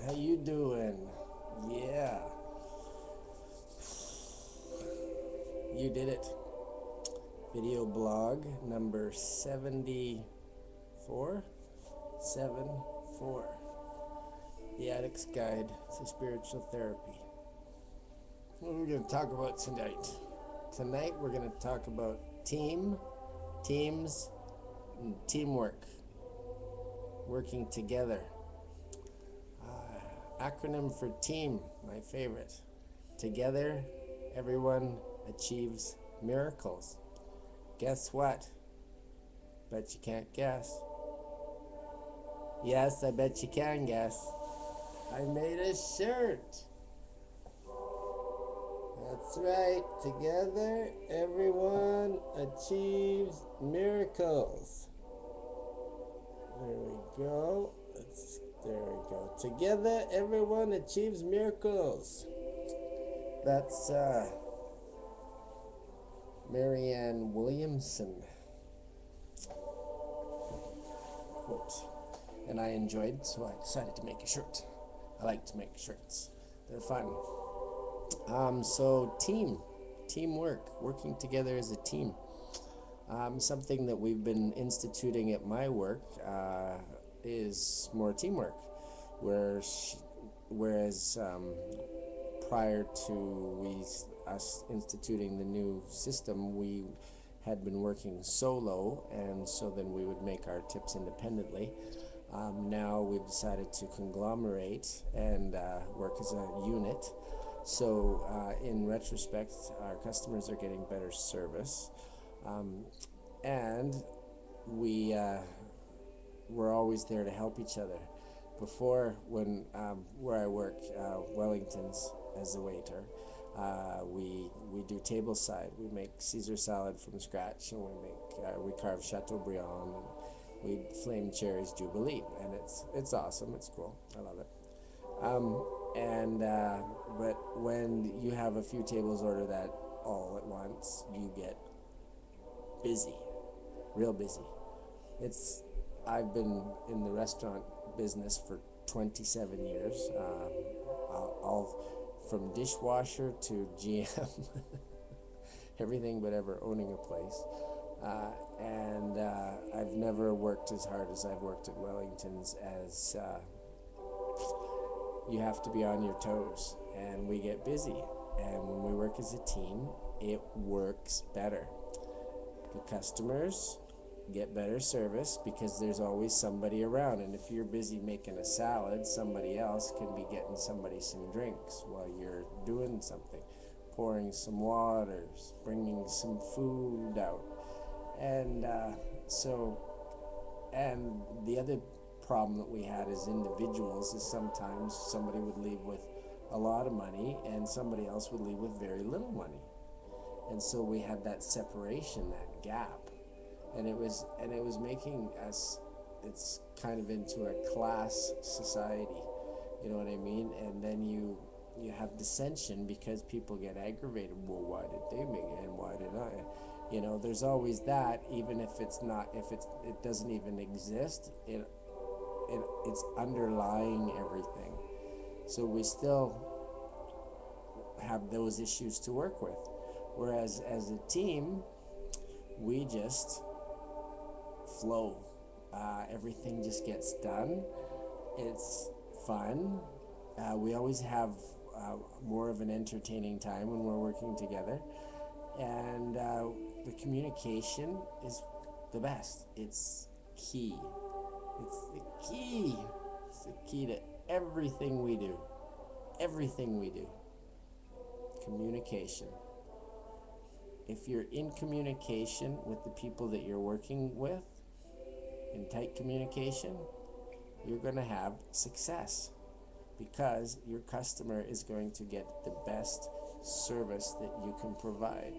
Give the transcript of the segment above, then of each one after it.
How you doing? Yeah, you did it. Video blog number 74? 74. The Addicts Guide to Spiritual Therapy. What are we going to talk about tonight? Tonight we're going to talk about teams, and teamwork. Working together. Acronym for team, my favorite. Together, everyone achieves miracles. Guess what? Bet you can't guess. Yes, I bet you can guess. I made a shirt. That's right. Together, everyone achieves miracles. There we go. There we go. Together, everyone achieves miracles. That's Marianne Williamson quote. And I enjoyed, so I decided to make a shirt. I like to make shirts. They're fun. So teamwork, working together as a team. Something that we've been instituting at my work is more teamwork, whereas prior to us instituting the new system, we had been working solo, and so then we would make our tips independently. Now we've decided to conglomerate and work as a unit. So in retrospect, our customers are getting better service, and we're always there to help each other. Before, when where I work, Wellington's as a waiter, we do tableside. We make Caesar salad from scratch, and we carve Chateaubriand, and we flame cherries Jubilee, and it's awesome. It's cool. I love it. But when you have a few tables order that all at once, you get busy, real busy. I've been in the restaurant business for 27 years, all from dishwasher to GM, everything but ever owning a place. And I've never worked as hard as I've worked at Wellington's, as you have to be on your toes, and we get busy. And when we work as a team, it works better. The customers get better service because there's always somebody around, and if you're busy making a salad, somebody else can be getting somebody some drinks while you're doing something, pouring some waters, bringing some food out. And and the other problem that we had as individuals is sometimes somebody would leave with a lot of money and somebody else would leave with very little money, and so we had that separation, that gap, and it was making us, it's kind of into a class society, you know what I mean? And then you have dissension because people get aggravated. Well, why did they make it and why did I? You know, there's always that, even if it doesn't even exist, it's underlying everything. So we still have those issues to work with. Whereas as a team, we just flow. Everything just gets done. It's fun. We always have more of an entertaining time when we're working together. And the communication is the best. It's key. It's the key. It's the key to everything we do. Everything we do. Communication. If you're in communication with the people that you're working with, in tight communication, you're going to have success, because your customer is going to get the best service that you can provide.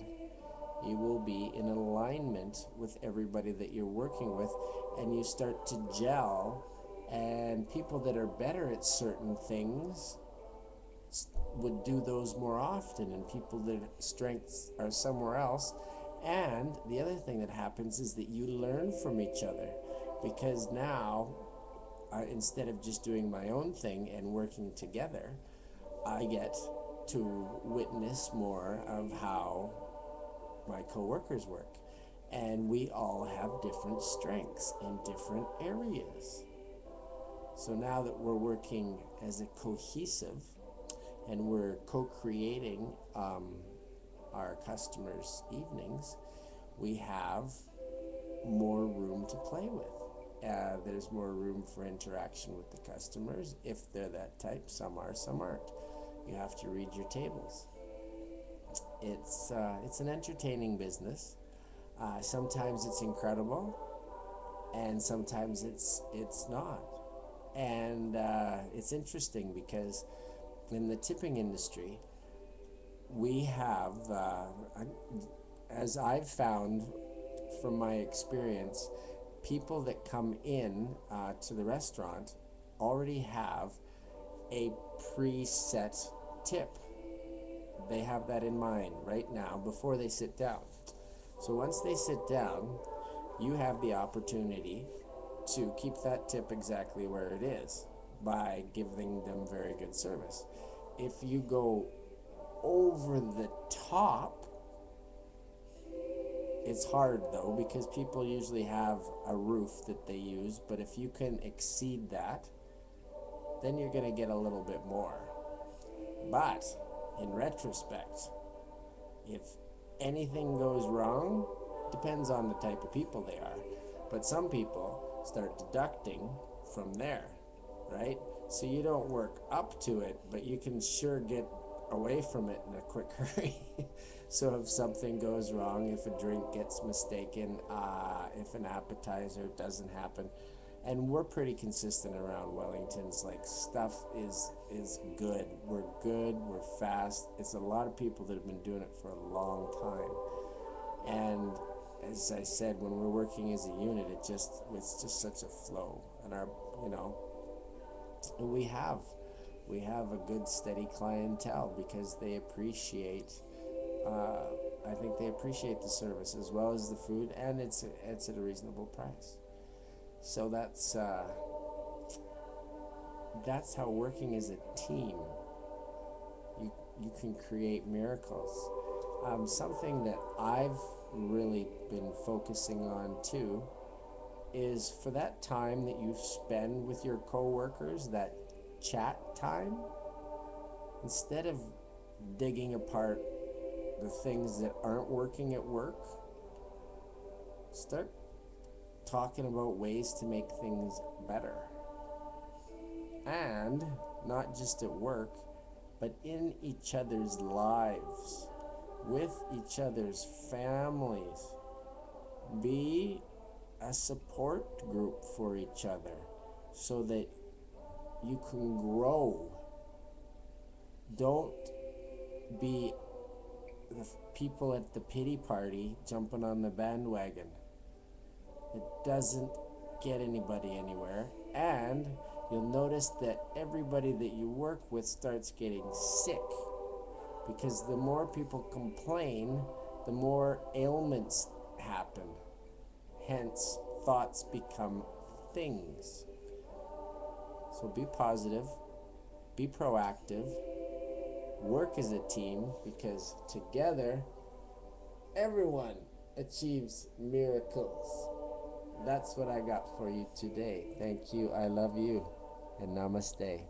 You will be in alignment with everybody that you're working with, and you start to gel, and people that are better at certain things would do those more often, and people that strengths are somewhere else. And the other thing that happens is that you learn from each other, because now instead of just doing my own thing and working together, I get to witness more of how my coworkers work. And we all have different strengths in different areas. So now that we're working as a cohesive and we're co-creating our customers' evenings, we have more room to play with. There's more room for interaction with the customers if they're that type. Some are, some aren't. You have to read your tables. It's an entertaining business. Sometimes it's incredible, and sometimes it's not. And it's interesting because in the tipping industry, we have, as I've found from my experience, people that come in to the restaurant already have a preset tip. They have that in mind right now before they sit down. So once they sit down, you have the opportunity to keep that tip exactly where it is by giving them very good service. If you go over the top, it's hard though, because people usually have a roof that they use, but if you can exceed that, then you're going to get a little bit more. But in retrospect, if anything goes wrong, depends on the type of people they are. But some people start deducting from there, right? So you don't work up to it, but you can sure get away from it in a quick hurry. So if something goes wrong, if a drink gets mistaken, if an appetizer doesn't happen, and we're pretty consistent around Wellington's, like stuff is good. We're good, we're fast. It's a lot of people that have been doing it for a long time. And as I said, when we're working as a unit, it's just such a flow. And our, and we have a good steady clientele because they appreciate, I think they appreciate the service as well as the food, and it's at a reasonable price. So that's how working as a team, you can create miracles. Something that I've really been focusing on too is for that time that you spend with your coworkers, that chat time, instead of digging apart the things that aren't working at work, start talking about ways to make things better. And not just at work, but in each other's lives, with each other's families. Be a support group for each other so that you can grow. Don't be the people at the pity party jumping on the bandwagon. It doesn't get anybody anywhere, and you'll notice that everybody that you work with starts getting sick, because the more people complain, the more ailments happen. Hence, thoughts become things. So be positive, be proactive, work as a team, because together, everyone achieves miracles. That's what I got for you today. Thank you, I love you, and namaste.